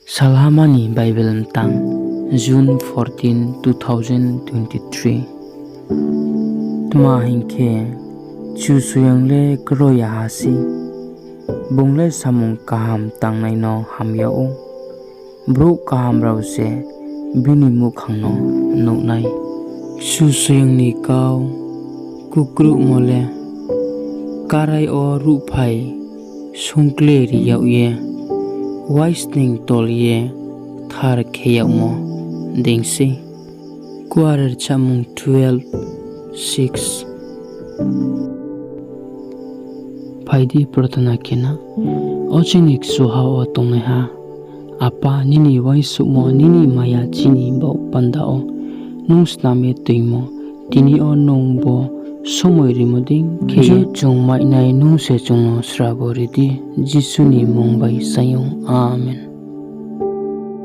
Salhamani Bible tang June 14, 2023. Tuma hinke chu suyang le kro ya hasi bungle samung kaham tang nai no ham yao bro kaham rau se bini mu khang no no nai chu suyang ni kau kukru mole karai o ru phai sungkle ri yau ye Waisning tol ye thar kheyau mo dingsi quarter chamung 12:6 Paidi pratana kena ochinik suha o tongne ha apa nini waisu mo nini maya chini bo pandao nung sname tuimo tini o nong bo সময় রিমোদিং খেয়ে চং মাইনাই নু সে চং শ্রাবরিদি যিশুনি মুম্বাই সায়ং আমেন